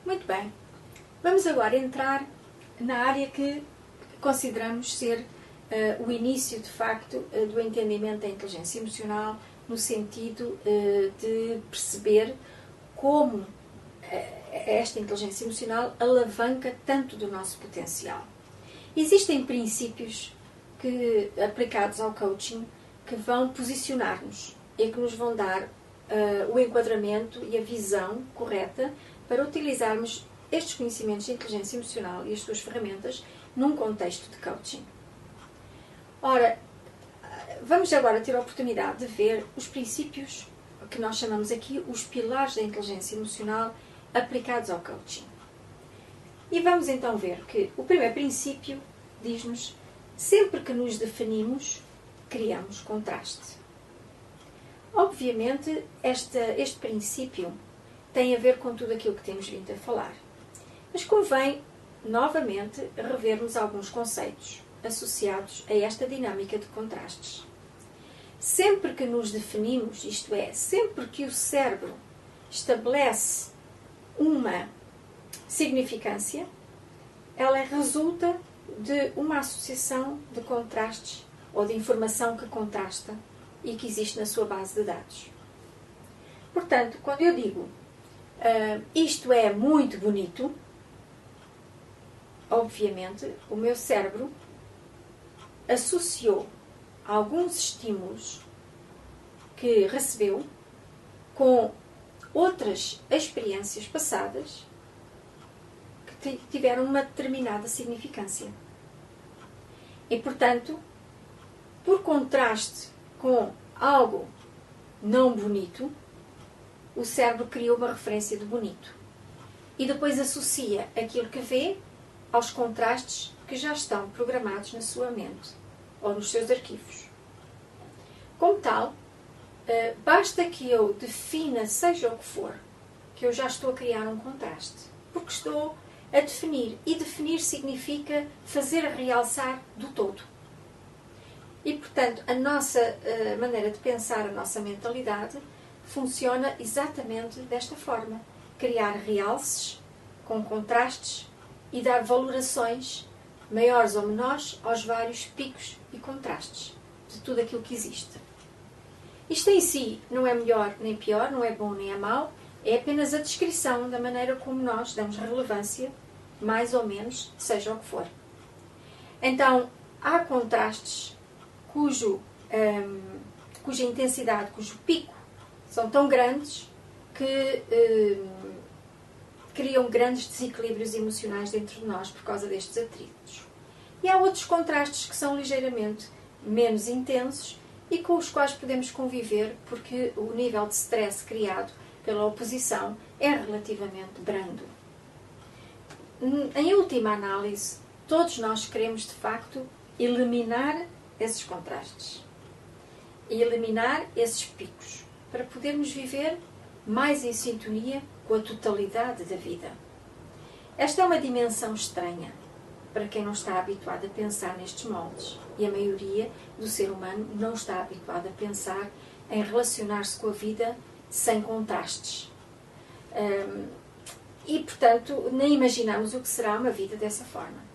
Muito bem. Vamos agora entrar na área que consideramos ser o início, de facto, do entendimento da inteligência emocional, no sentido de perceber como esta inteligência emocional alavanca tanto do nosso potencial. Existem princípios que, aplicados ao coaching, que vão posicionar-nos e que nos vão dar o enquadramento e a visão correta para utilizarmos estes conhecimentos de inteligência emocional e as suas ferramentas num contexto de coaching. Ora, vamos agora ter a oportunidade de ver os princípios que nós chamamos aqui os pilares da inteligência emocional aplicados ao coaching. E vamos então ver que o primeiro princípio diz-nos: sempre que nos definimos, criamos contraste. Obviamente, este princípio tem a ver com tudo aquilo que temos vindo a falar. Mas convém, novamente, revermos alguns conceitos associados a esta dinâmica de contrastes. Sempre que nos definimos, isto é, sempre que o cérebro estabelece uma significância, ela resulta de uma associação de contrastes ou de informação que contrasta e que existe na sua base de dados. Portanto, quando eu digo isto é muito bonito, obviamente o meu cérebro associou alguns estímulos que recebeu com outras experiências passadas que tiveram uma determinada significância. E, portanto, por contraste com algo não bonito, o cérebro cria uma referência de bonito. E depois associa aquilo que vê aos contrastes que já estão programados na sua mente ou nos seus arquivos. Como tal, basta que eu defina, seja o que for, que eu já estou a criar um contraste. Porque estou a definir. E definir significa fazer realçar do todo. E, portanto, a nossa maneira de pensar, a nossa mentalidade, funciona exatamente desta forma. Criar realces com contrastes e dar valorações maiores ou menores aos vários picos e contrastes de tudo aquilo que existe. Isto em si não é melhor nem pior, não é bom nem é mau, é apenas a descrição da maneira como nós damos relevância, mais ou menos, seja o que for. Então, há contrastes cuja intensidade, cujo pico são tão grandes que criam grandes desequilíbrios emocionais dentro de nós por causa destes atritos. E há outros contrastes que são ligeiramente menos intensos e com os quais podemos conviver porque o nível de stress criado pela oposição é relativamente brando. Em última análise, todos nós queremos, de facto, eliminar esses contrastes e eliminar esses picos para podermos viver mais em sintonia com a totalidade da vida. Esta é uma dimensão estranha para quem não está habituado a pensar nestes moldes. E a maioria do ser humano não está habituado a pensar em relacionar-se com a vida sem contrastes. E, portanto, nem imaginamos o que será uma vida dessa forma.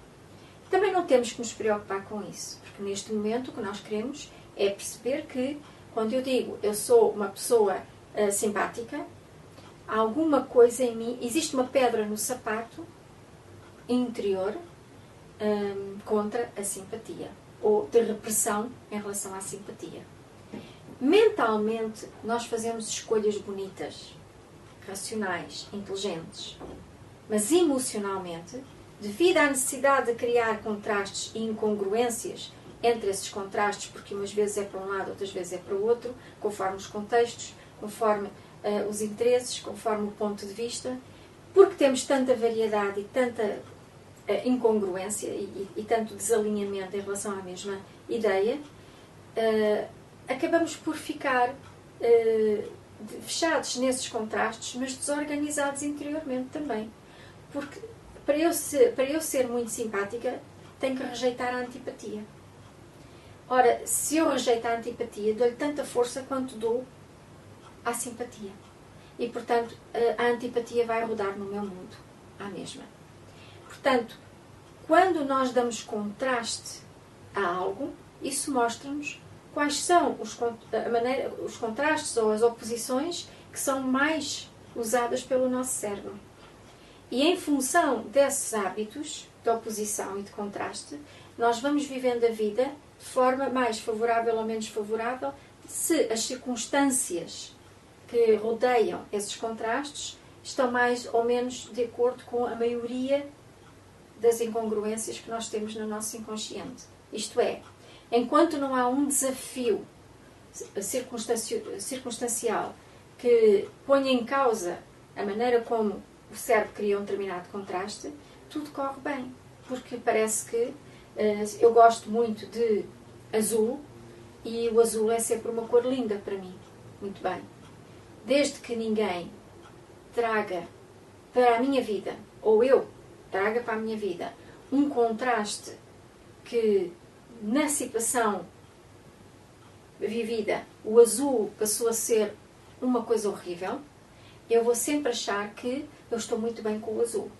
Também não temos que nos preocupar com isso, porque neste momento o que nós queremos é perceber que, quando eu digo eu sou uma pessoa simpática, há alguma coisa em mim, existe uma pedra no sapato interior contra a simpatia, ou de repressão em relação à simpatia. Mentalmente, nós fazemos escolhas bonitas, racionais, inteligentes, mas emocionalmente, devido à necessidade de criar contrastes e incongruências entre esses contrastes, porque umas vezes é para um lado, outras vezes é para o outro, conforme os contextos, conforme os interesses, conforme o ponto de vista, porque temos tanta variedade e tanta incongruência e tanto desalinhamento em relação à mesma ideia, acabamos por ficar fechados nesses contrastes, mas desorganizados interiormente também. Porque para eu ser muito simpática, tenho que rejeitar a antipatia. Ora, se eu rejeito a antipatia, dou-lhe tanta força quanto dou à simpatia. E, portanto, a antipatia vai rodar no meu mundo. à mesma. Portanto, quando nós damos contraste a algo, isso mostra-nos quais são os contrastes ou as oposições que são mais usadas pelo nosso cérebro. E em função desses hábitos de oposição e de contraste, nós vamos vivendo a vida de forma mais favorável ou menos favorável, se as circunstâncias que rodeiam esses contrastes estão mais ou menos de acordo com a maioria das incongruências que nós temos no nosso inconsciente. Isto é, enquanto não há um desafio circunstancial que ponha em causa a maneira como o cérebro cria um determinado contraste, tudo corre bem. Porque parece que eu gosto muito de azul e o azul é sempre uma cor linda para mim. Muito bem. Desde que ninguém traga para a minha vida, ou eu traga para a minha vida, um contraste que na situação vivida o azul passou a ser uma coisa horrível, eu vou sempre achar que eu estou muito bem com o azul.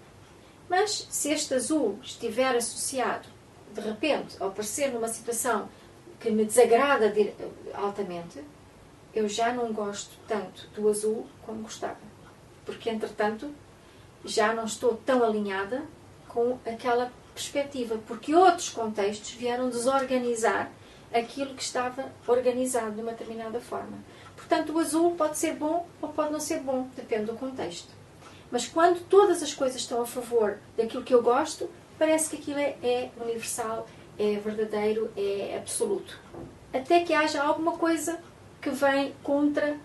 Mas se este azul estiver associado, de repente, ao aparecer numa situação que me desagrada altamente, eu já não gosto tanto do azul como gostava. Porque, entretanto, já não estou tão alinhada com aquela perspectiva. Porque outros contextos vieram desorganizar aquilo que estava organizado de uma determinada forma. Portanto, o azul pode ser bom ou pode não ser bom, depende do contexto. Mas quando todas as coisas estão a favor daquilo que eu gosto, parece que aquilo é universal, é verdadeiro, é absoluto. Até que haja alguma coisa que vem contra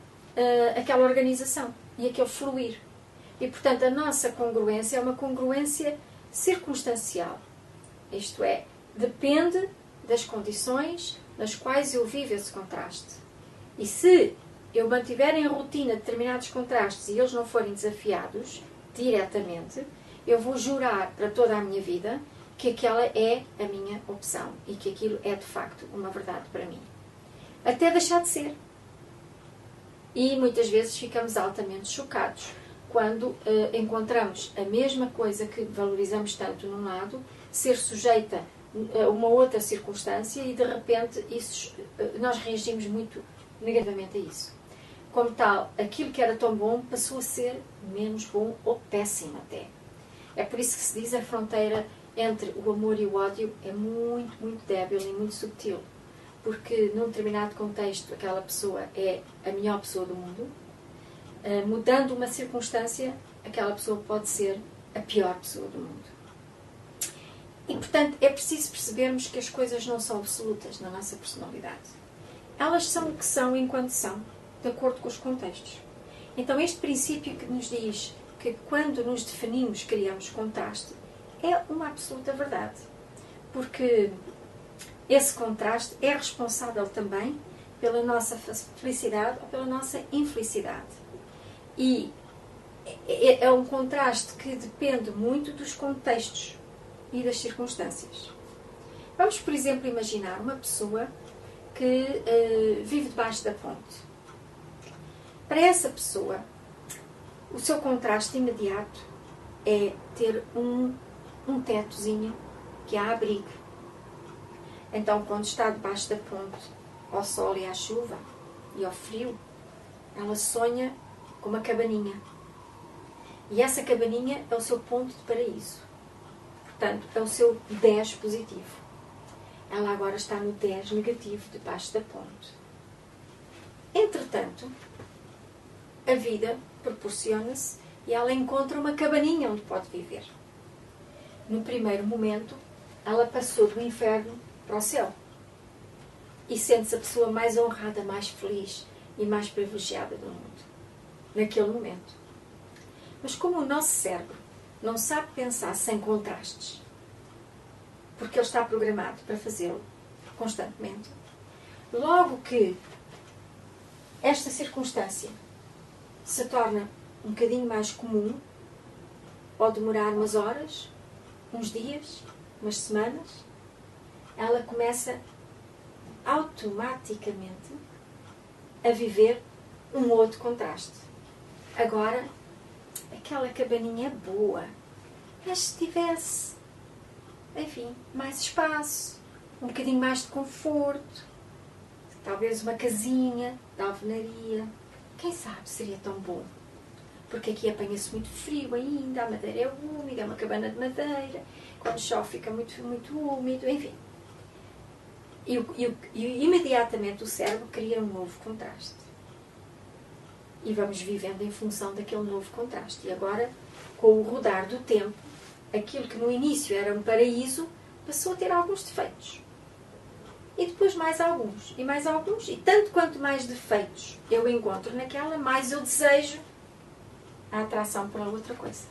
aquela organização e aquele fluir. E, portanto, a nossa congruência é uma congruência circunstancial. Isto é, depende das condições nas quais eu vivo esse contraste. E se eu mantiver em rotina determinados contrastes e eles não forem desafiados diretamente, eu vou jurar para toda a minha vida que aquela é a minha opção e que aquilo é de facto uma verdade para mim. Até deixar de ser. E muitas vezes ficamos altamente chocados quando encontramos a mesma coisa que valorizamos tanto num lado ser sujeita a uma outra circunstância e de repente nós reagimos muito negativamente a isso. Como tal, aquilo que era tão bom passou a ser menos bom ou péssimo até. É por isso que se diz a fronteira entre o amor e o ódio é muito, muito débil e muito subtil. Porque num determinado contexto aquela pessoa é a melhor pessoa do mundo, mudando uma circunstância, aquela pessoa pode ser a pior pessoa do mundo. E, portanto, é preciso percebermos que as coisas não são absolutas na nossa personalidade. Elas são o que são enquanto são, de acordo com os contextos. Então, este princípio que nos diz que quando nos definimos criamos contraste é uma absoluta verdade. Porque esse contraste é responsável também pela nossa felicidade ou pela nossa infelicidade. E é um contraste que depende muito dos contextos e das circunstâncias. Vamos, por exemplo, imaginar uma pessoa que vive debaixo da ponte. Para essa pessoa, o seu contraste imediato é ter um tetozinho que a abrigue. Então, quando está debaixo da ponte, ao sol e à chuva e ao frio, ela sonha com uma cabaninha. E essa cabaninha é o seu ponto de paraíso. Portanto, é o seu 10 positivo. Ela agora está no 10 negativo, debaixo da ponte. Entretanto, a vida proporciona-se e ela encontra uma cabaninha onde pode viver. No primeiro momento, ela passou do inferno para o céu. E sente-se a pessoa mais honrada, mais feliz e mais privilegiada do mundo. Naquele momento. Mas como o nosso cérebro não sabe pensar sem contrastes, porque ele está programado para fazê-lo constantemente, logo que esta circunstância se torna um bocadinho mais comum, pode demorar umas horas, uns dias, umas semanas, ela começa automaticamente a viver um outro contraste. Agora, aquela cabaninha é boa, Mas se tivesse, enfim, mais espaço, um bocadinho mais de conforto, talvez uma casinha de alvenaria, quem sabe seria tão bom. Porque aqui apanha-se muito frio ainda, a madeira é úmida, é uma cabana de madeira, quando chove fica muito, muito úmido, enfim. E imediatamente o cérebro cria um novo contraste. E vamos vivendo em função daquele novo contraste. E agora, com o rodar do tempo, aquilo que no início era um paraíso, passou a ter alguns defeitos. E depois mais alguns, e mais alguns. E tanto quanto mais defeitos eu encontro naquela, mais eu desejo a atração pela outra coisa.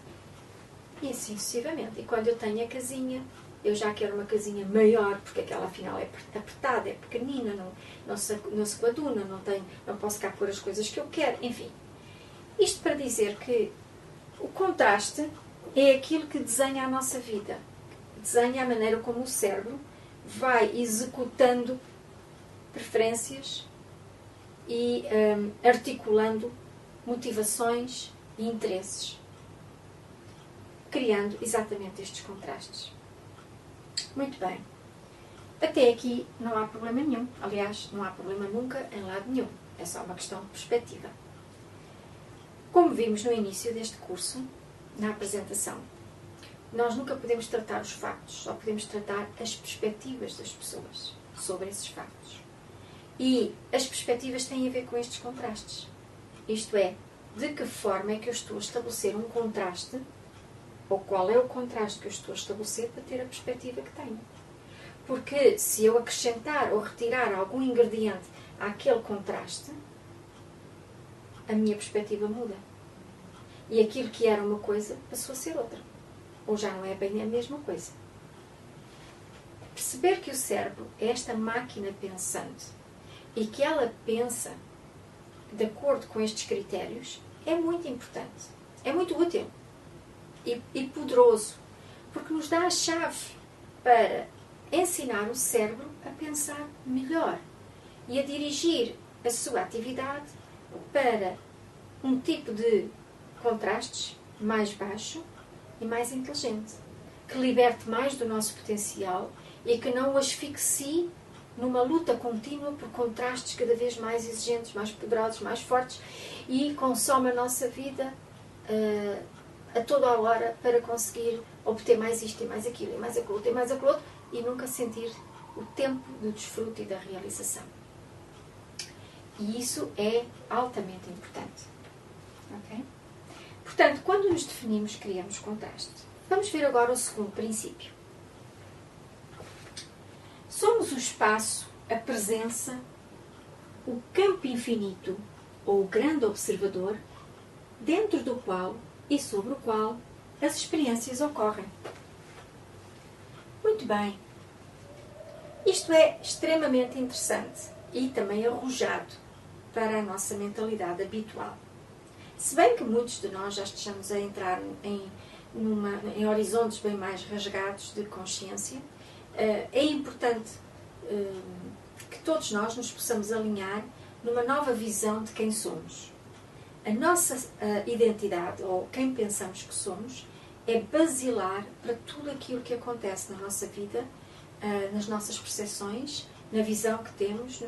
E assim sucessivamente. E quando eu tenho a casinha, eu já quero uma casinha maior, porque aquela afinal é apertada, é pequenina, não se coaduna, não posso cá pôr as coisas que eu quero, enfim. Isto para dizer que o contraste é aquilo que desenha a nossa vida. Desenha a maneira como o cérebro vai executando preferências e articulando motivações e interesses, criando exatamente estes contrastes. Muito bem. Até aqui não há problema nenhum. Aliás, não há problema nunca em lado nenhum. É só uma questão de perspectiva. Como vimos no início deste curso, na apresentação, nós nunca podemos tratar os factos, só podemos tratar as perspectivas das pessoas sobre esses factos. E as perspectivas têm a ver com estes contrastes. Isto é, de que forma é que eu estou a estabelecer um contraste, ou qual é o contraste que eu estou a estabelecer para ter a perspectiva que tenho. Porque se eu acrescentar ou retirar algum ingrediente àquele contraste, a minha perspectiva muda. E aquilo que era uma coisa passou a ser outra. Ou já não é bem a mesma coisa. Perceber que o cérebro é esta máquina pensante e que ela pensa de acordo com estes critérios é muito importante. É muito útil e poderoso. Porque nos dá a chave para ensinar o cérebro a pensar melhor e a dirigir a sua atividade para um tipo de contrastes mais baixo e mais inteligente, que liberte mais do nosso potencial e que não o asfixie numa luta contínua por contrastes cada vez mais exigentes, mais poderosos, mais fortes e consome a nossa vida a toda a hora para conseguir obter mais isto e mais aquilo e mais aquilo outro e mais aquilo outro e nunca sentir o tempo do desfrute e da realização. E isso é altamente importante. Ok? Portanto, quando nos definimos, criamos contraste. Vamos ver agora o segundo princípio. Somos o espaço, a presença, o campo infinito ou o grande observador dentro do qual e sobre o qual as experiências ocorrem. Muito bem. Isto é extremamente interessante e também arrojado para a nossa mentalidade habitual. Se bem que muitos de nós já estejamos a entrar em horizontes bem mais rasgados de consciência, é importante que todos nós nos possamos alinhar numa nova visão de quem somos. A nossa identidade, ou quem pensamos que somos, é basilar para tudo aquilo que acontece na nossa vida, nas nossas percepções, na visão que temos,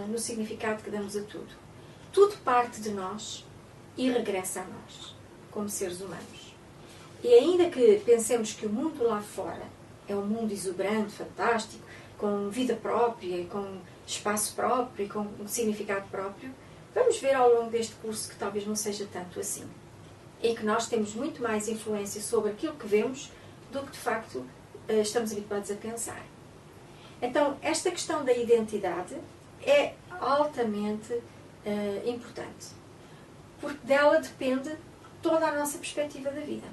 no significado que damos a tudo. Tudo parte de nós e regressa a nós, como seres humanos. E ainda que pensemos que o mundo lá fora é um mundo exuberante, fantástico, com vida própria, com espaço próprio e com um significado próprio, vamos ver ao longo deste curso que talvez não seja tanto assim. E que nós temos muito mais influência sobre aquilo que vemos do que de facto estamos habituados a pensar. Então, esta questão da identidade é altamente importante. Porque dela depende toda a nossa perspectiva da vida.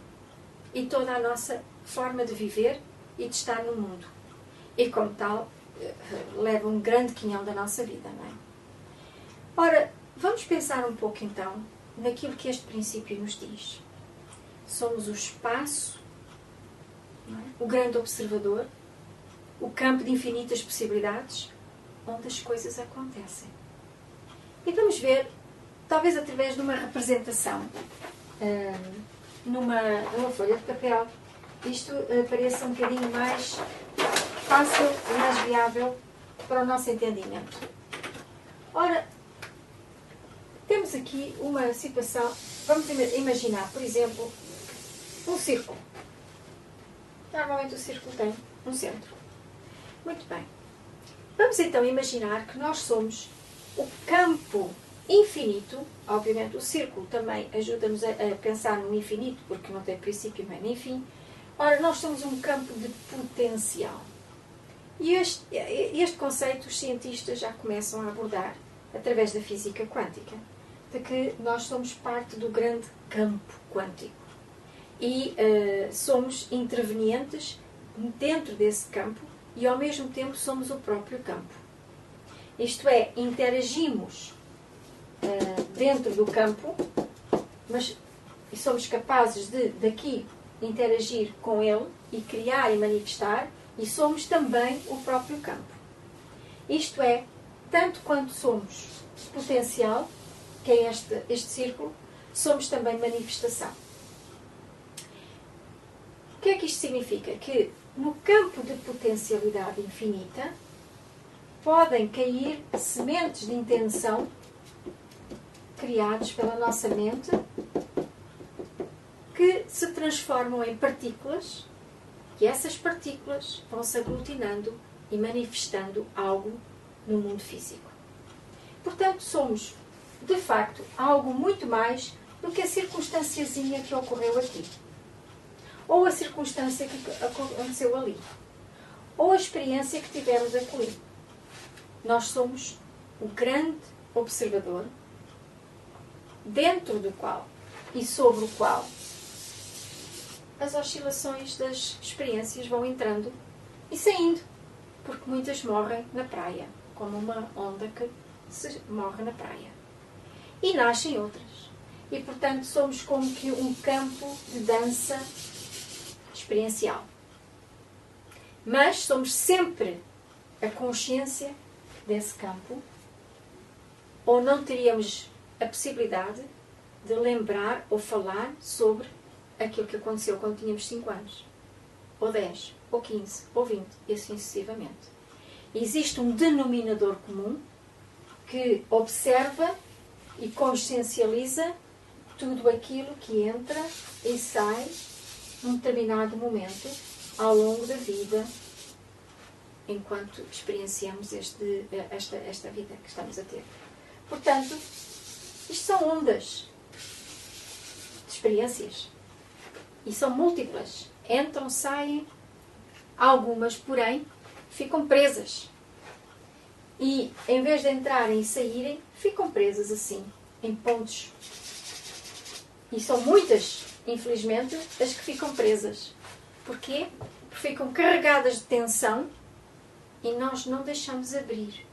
E toda a nossa forma de viver e de estar no mundo. E como tal, leva um grande quinhão da nossa vida, não é? Ora, vamos pensar um pouco então naquilo que este princípio nos diz. Somos o espaço, não é? O grande observador, o campo de infinitas possibilidades, onde as coisas acontecem. E vamos ver, talvez através de uma representação, numa folha de papel, isto pareça um bocadinho mais fácil e mais viável para o nosso entendimento. Ora, temos aqui uma situação, vamos imaginar, por exemplo, um círculo. Normalmente o círculo tem um centro. Muito bem. Vamos então imaginar que nós somos o campo infinito. Obviamente o círculo também ajuda-nos a pensar no infinito, porque não tem princípio nem fim. Ora, nós somos um campo de potencial. E este conceito os cientistas já começam a abordar através da física quântica, de que nós somos parte do grande campo quântico. E somos intervenientes dentro desse campo e ao mesmo tempo somos o próprio campo. Isto é, interagimos dentro do campo, mas somos capazes de daqui interagir com ele e criar e manifestar, e somos também o próprio campo. Isto é, tanto quanto somos potencial, que é este círculo, somos também manifestação. O que é que isto significa? Que no campo de potencialidade infinita podem cair sementes de intenção criados pela nossa mente que se transformam em partículas, e essas partículas vão se aglutinando e manifestando algo no mundo físico. Portanto, somos, de facto, algo muito mais do que a circunstânciazinha que ocorreu aqui. Ou a circunstância que aconteceu ali. Ou a experiência que tivemos aqui. Nós somos o grande observador dentro do qual e sobre o qual as oscilações das experiências vão entrando e saindo, porque muitas morrem na praia, como uma onda que se morre na praia. E nascem outras. E, portanto, somos como que um campo de dança experiencial. Mas somos sempre a consciência desse campo, ou não teríamos a possibilidade de lembrar ou falar sobre aquilo que aconteceu quando tínhamos 5 anos, ou 10, ou 15, ou 20, e assim sucessivamente. Existe um denominador comum que observa e consciencializa tudo aquilo que entra e sai num determinado momento ao longo da vida, enquanto experienciamos esta vida que estamos a ter. Portanto, isto são ondas de experiências. E são múltiplas. Entram, saem. Algumas, porém, ficam presas. E, em vez de entrarem e saírem, ficam presas assim, em pontos. E são muitas, infelizmente, as que ficam presas. Porquê? Porque ficam carregadas de tensão e nós não deixamos abrir,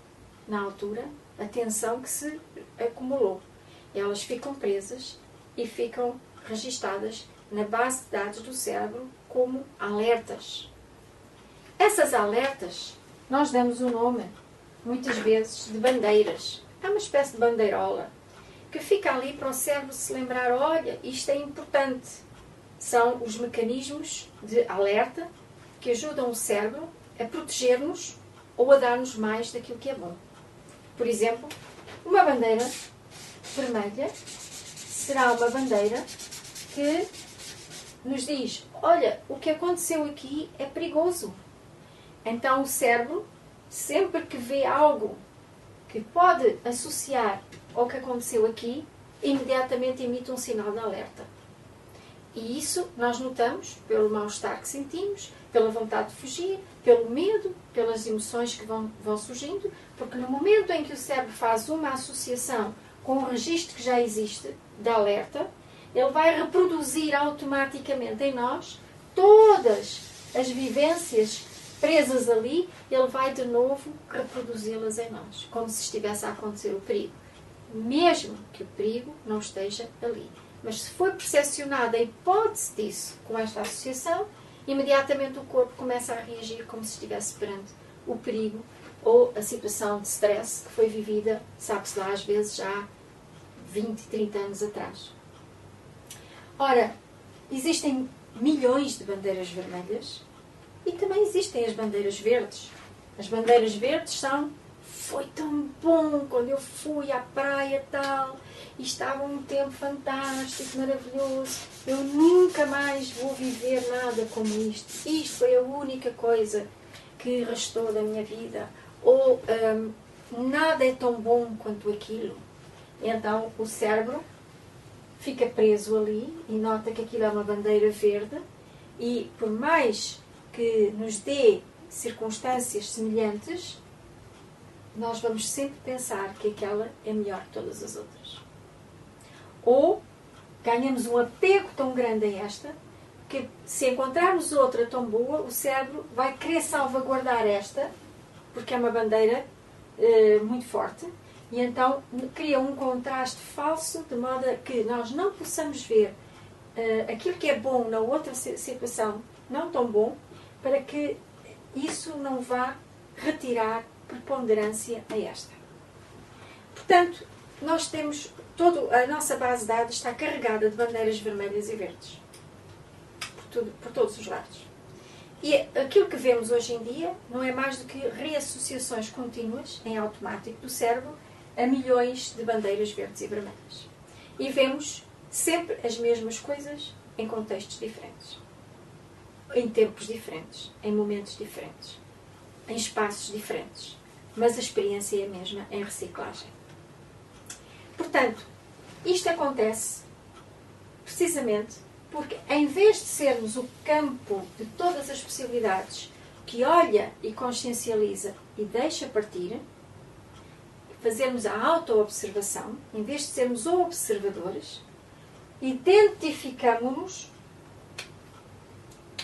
na altura, a tensão que se acumulou. Elas ficam presas e ficam registadas na base de dados do cérebro como alertas. Essas alertas, nós damos um nome, muitas vezes, de bandeiras. É uma espécie de bandeirola, que fica ali para o cérebro se lembrar, olha, isto é importante. São os mecanismos de alerta que ajudam o cérebro a proteger-nos ou a dar-nos mais daquilo que é bom. Por exemplo, uma bandeira vermelha será uma bandeira que nos diz, olha, o que aconteceu aqui é perigoso. Então o cérebro, sempre que vê algo que pode associar ao que aconteceu aqui, imediatamente emite um sinal de alerta. E isso nós notamos pelo mal-estar que sentimos, pela vontade de fugir, pelo medo, pelas emoções que vão surgindo, porque no momento em que o cérebro faz uma associação com o registro que já existe de alerta, ele vai reproduzir automaticamente em nós todas as vivências presas ali, ele vai de novo reproduzi-las em nós, como se estivesse a acontecer o perigo. Mesmo que o perigo não esteja ali. Mas se for percepcionada a hipótese disso com esta associação, imediatamente o corpo começa a reagir como se estivesse perante o perigo ou a situação de stress que foi vivida, sabe-se lá, às vezes já há 20, 30 anos atrás. Ora, existem milhões de bandeiras vermelhas e também existem as bandeiras verdes. As bandeiras verdes são: foi tão bom quando eu fui à praia tal e estava um tempo fantástico, maravilhoso, eu nunca mais vou viver nada como isto. Isto foi a única coisa que restou da minha vida. Ou nada é tão bom quanto aquilo. Então o cérebro fica preso ali e nota que aquilo é uma bandeira verde e por mais que nos dê circunstâncias semelhantes, nós vamos sempre pensar que aquela é melhor que todas as outras. Ou ganhamos um apego tão grande a esta, que se encontrarmos outra tão boa, o cérebro vai querer salvaguardar esta, porque é uma bandeira muito forte, e então cria um contraste falso, de modo a que nós não possamos ver aquilo que é bom na outra situação, não tão bom, para que isso não vá retirar preponderância a esta. Portanto, nós temos a nossa base de dados está carregada de bandeiras vermelhas e verdes por todos os lados. E aquilo que vemos hoje em dia não é mais do que reassociações contínuas em automático do cérebro a milhões de bandeiras verdes e vermelhas. E vemos sempre as mesmas coisas em contextos diferentes, em tempos diferentes, em momentos diferentes, em espaços diferentes, mas a experiência é a mesma em reciclagem. Portanto, isto acontece precisamente porque, em vez de sermos o campo de todas as possibilidades que olha e consciencializa e deixa partir, fazermos a auto-observação, em vez de sermos observadores, identificamos-nos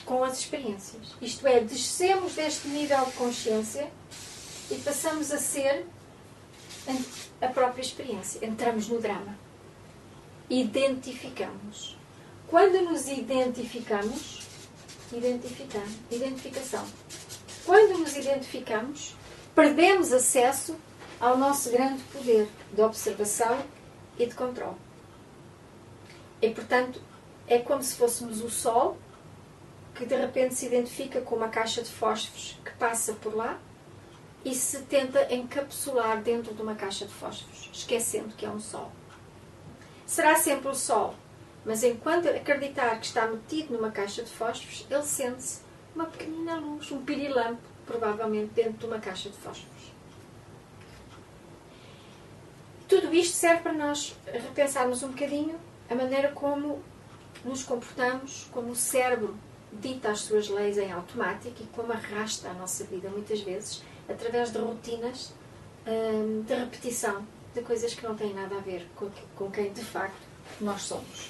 com as experiências. Isto é, descemos deste nível de consciência e passamos a ser a própria experiência. Entramos no drama. Identificamos. Quando nos identificamos, identificação. Quando nos identificamos, perdemos acesso ao nosso grande poder de observação e de controle. E, portanto, é como se fôssemos o Sol, que de repente se identifica com uma caixa de fósforos que passa por lá e se tenta encapsular dentro de uma caixa de fósforos, esquecendo que é um Sol. Será sempre o Sol, mas enquanto acreditar que está metido numa caixa de fósforos, ele sente-se uma pequenina luz, um pirilampo, provavelmente dentro de uma caixa de fósforos. Tudo isto serve para nós repensarmos um bocadinho a maneira como nos comportamos, como o cérebro dita as suas leis em automático e como arrasta a nossa vida, muitas vezes, através de rotinas de repetição de coisas que não têm nada a ver com quem, de facto, nós somos.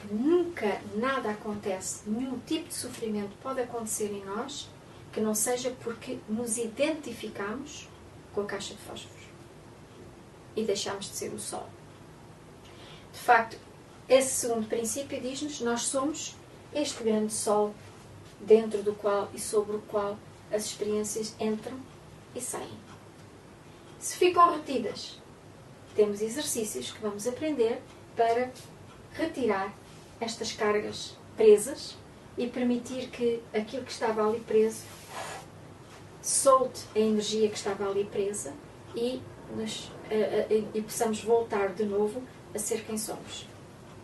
Nunca nada acontece, nenhum tipo de sofrimento pode acontecer em nós que não seja porque nos identificamos com a caixa de fósforos e deixamos de ser o Sol. De facto, esse segundo princípio diz-nos: nós somos este grande Sol dentro do qual e sobre o qual as experiências entram e saem. Se ficam retidas, temos exercícios que vamos aprender para retirar estas cargas presas e permitir que aquilo que estava ali preso solte a energia que estava ali presa e possamos voltar de novo a ser quem somos.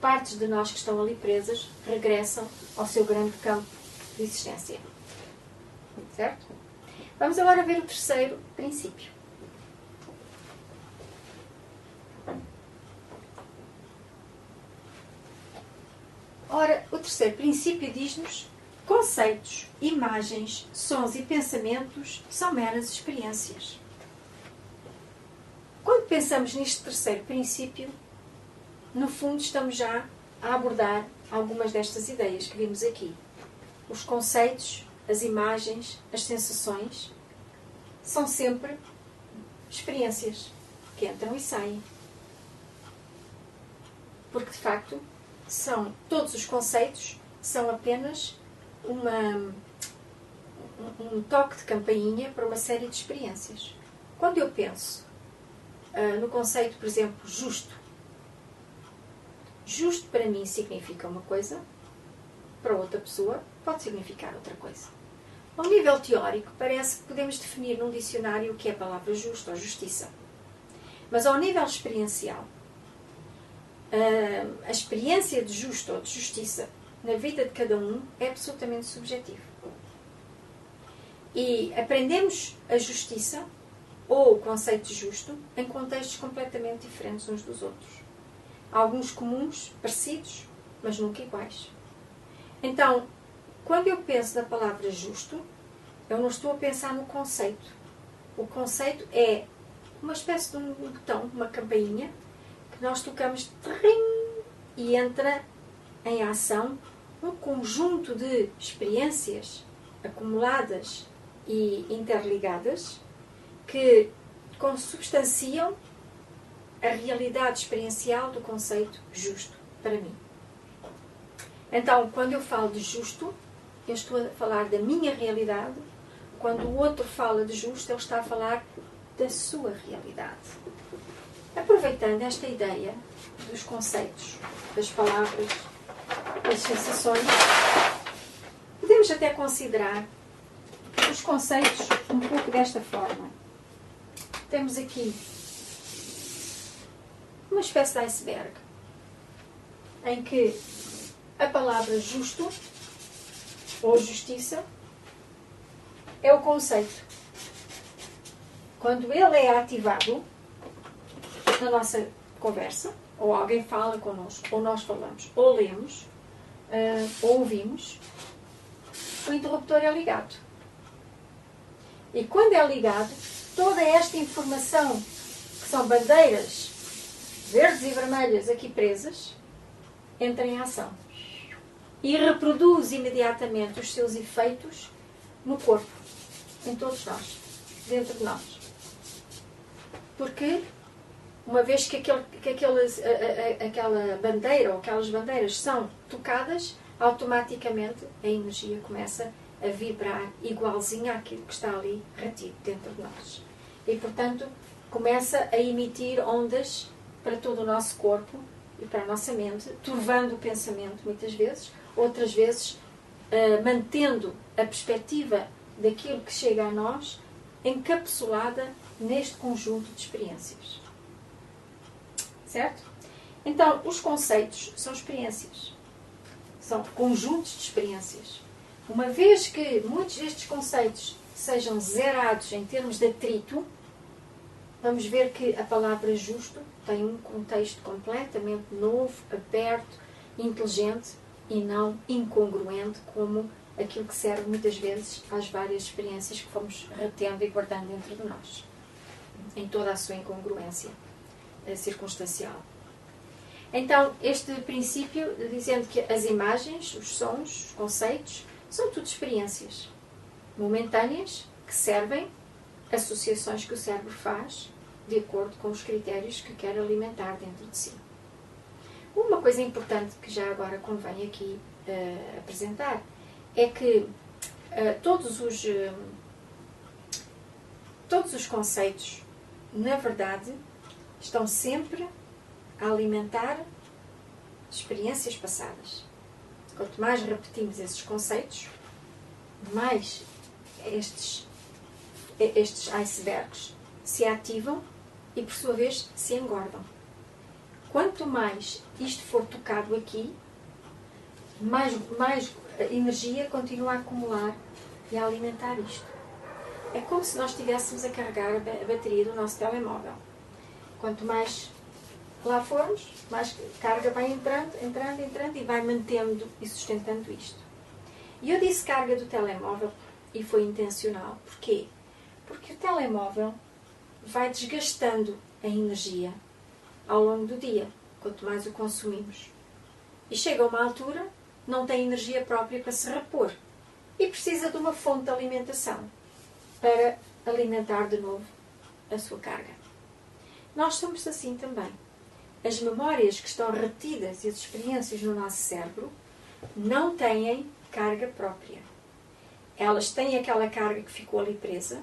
Partes de nós que estão ali presas regressam ao seu grande campo de existência. Certo? Vamos agora ver o terceiro princípio. Ora, o terceiro princípio diz-nos: conceitos, imagens, sons e pensamentos são meras experiências. Quando pensamos neste terceiro princípio, no fundo estamos já a abordar algumas destas ideias que vimos aqui. Os conceitos, as imagens, as sensações são sempre experiências que entram e saem. Porque, de facto, todos os conceitos são apenas um toque de campainha para uma série de experiências. Quando eu penso no conceito, por exemplo, justo, justo para mim significa uma coisa para outra pessoa pode significar outra coisa. Ao nível teórico, parece que podemos definir num dicionário o que é a palavra justo ou justiça. Mas ao nível experiencial, a experiência de justo ou de justiça na vida de cada um é absolutamente subjetivo. E aprendemos a justiça ou o conceito de justo em contextos completamente diferentes uns dos outros. Alguns comuns, parecidos, mas nunca iguais. Então, quando eu penso na palavra justo, eu não estou a pensar no conceito. O conceito é uma espécie de um botão, uma campainha, que nós tocamos e entra em ação um conjunto de experiências acumuladas e interligadas que consubstanciam a realidade experiencial do conceito justo para mim. Então, quando eu falo de justo, eu estou a falar da minha realidade. Quando o outro fala de justo, ele está a falar da sua realidade. Aproveitando esta ideia dos conceitos, das palavras, das sensações, podemos até considerar os conceitos um pouco desta forma. Temos aqui uma espécie de iceberg, em que a palavra justo ou justiça é o conceito. Quando ele é ativado na nossa conversa, ou alguém fala connosco, ou nós falamos, ou lemos, ou ouvimos, o interruptor é ligado. E quando é ligado, toda esta informação, que são bandeiras verdes e vermelhas aqui presas, entra em ação. E reproduz imediatamente os seus efeitos no corpo, em todos nós, dentro de nós. Porque, uma vez que aquela bandeira ou aquelas bandeiras são tocadas, automaticamente a energia começa a vibrar igualzinha àquilo que está ali retido dentro de nós. E, portanto, começa a emitir ondas para todo o nosso corpo e para a nossa mente, turvando o pensamento muitas vezes, outras vezes mantendo a perspectiva daquilo que chega a nós encapsulada neste conjunto de experiências. Certo? Então, os conceitos são experiências. São conjuntos de experiências. Uma vez que muitos destes conceitos sejam zerados em termos de atrito, vamos ver que a palavra justo tem um contexto completamente novo, aberto, inteligente e não incongruente como aquilo que serve muitas vezes às várias experiências que fomos retendo e guardando dentro de nós, em toda a sua incongruência circunstancial. Então, este princípio dizendo que as imagens, os sons, os conceitos, são tudo experiências momentâneas que servem associações que o cérebro faz de acordo com os critérios que quer alimentar dentro de si. Uma coisa importante que já agora convém aqui apresentar é que todos os conceitos, na verdade, estão sempre a alimentar experiências passadas. Quanto mais repetimos esses conceitos, mais estes icebergs se ativam e, por sua vez, se engordam. Quanto mais isto for tocado aqui, mais energia continua a acumular e a alimentar isto. É como se nós estivéssemos a carregar a bateria do nosso telemóvel. Quanto mais lá formos, mais carga vai entrando e vai mantendo e sustentando isto. E eu disse carga do telemóvel e foi intencional. Porquê? Porque o telemóvel vai desgastando a energia ao longo do dia, quanto mais o consumimos. E chega a uma altura, não tem energia própria para se repor e precisa de uma fonte de alimentação para alimentar de novo a sua carga. Nós somos assim também. As memórias que estão retidas e as experiências no nosso cérebro não têm carga própria. Elas têm aquela carga que ficou ali presa,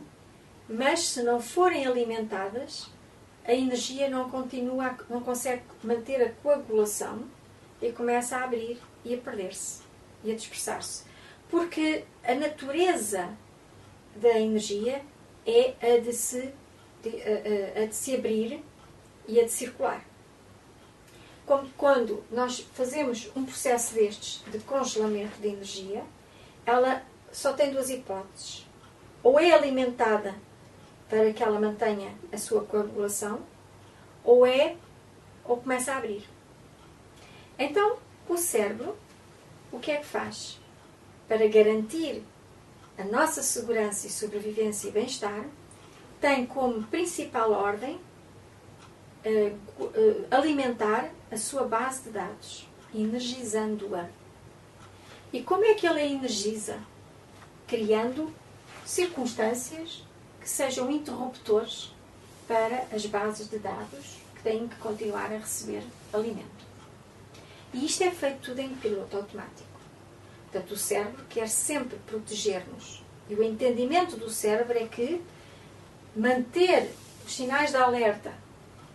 mas se não forem alimentadas, a energia não consegue manter a coagulação e começa a abrir e a perder-se. e a dispersar-se. Porque a natureza da energia é a de se abrir e a de circular. Como quando nós fazemos um processo destes de congelamento de energia, ela só tem duas hipóteses. Ou é alimentada para que ela mantenha a sua coagulação, ou começa a abrir. Então, o cérebro, o que é que faz? Para garantir a nossa segurança e sobrevivência e bem-estar, tem como principal ordem alimentar a sua base de dados, energizando-a. E como é que ele a energiza? Criando circunstâncias que sejam interruptores para as bases de dados que têm que continuar a receber alimento. E isto é feito tudo em piloto automático. Portanto, o cérebro quer sempre proteger-nos. E o entendimento do cérebro é que manter os sinais de alerta,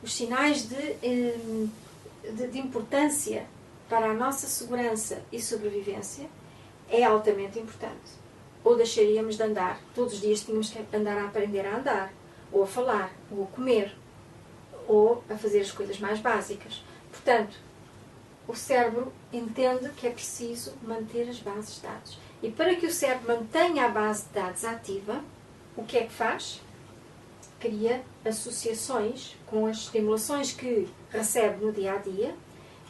os sinais de importância para a nossa segurança e sobrevivência é altamente importante. Ou deixaríamos de andar, todos os dias tínhamos que andar a aprender a andar, ou a falar, ou a comer, ou a fazer as coisas mais básicas. Portanto, o cérebro entende que é preciso manter as bases de dados. E para que o cérebro mantenha a base de dados ativa, o que é que faz? Cria associações com as estimulações que recebe no dia-a-dia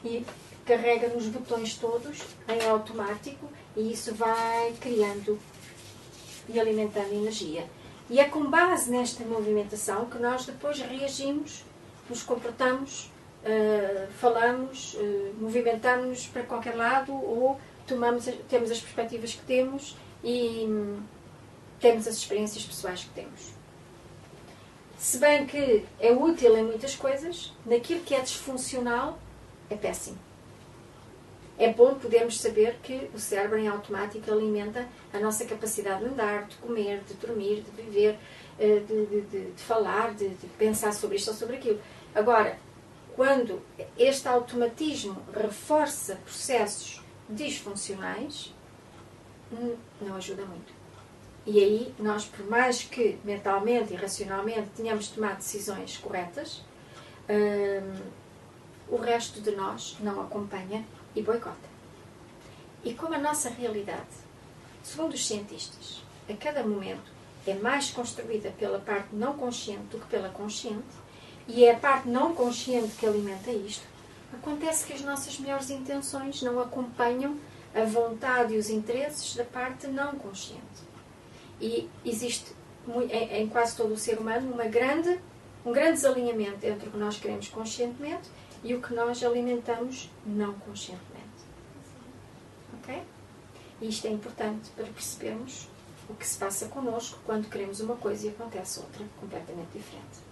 e carrega nos botões todos em automático e isso vai criando e alimentando energia. E é com base nesta movimentação que nós depois reagimos, nos comportamos, falamos, movimentamos-nos para qualquer lado ou temos as perspectivas que temos e temos as experiências pessoais que temos. Se bem que é útil em muitas coisas, naquilo que é disfuncional é péssimo. É bom podermos saber que o cérebro em automático alimenta a nossa capacidade de andar, de comer, de dormir, de viver, de falar, de pensar sobre isto ou sobre aquilo. Agora, quando este automatismo reforça processos disfuncionais, não ajuda muito. E aí, nós, por mais que mentalmente e racionalmente tenhamos tomado decisões corretas, o resto de nós não acompanha e boicota. E como a nossa realidade, segundo os cientistas, a cada momento é mais construída pela parte não consciente do que pela consciente, e é a parte não consciente que alimenta isto, acontece que as nossas melhores intenções não acompanham a vontade e os interesses da parte não consciente. E existe em quase todo o ser humano um grande desalinhamento entre o que nós queremos conscientemente e o que nós alimentamos não conscientemente. Ok? E isto é importante para percebermos o que se passa connosco quando queremos uma coisa e acontece outra completamente diferente.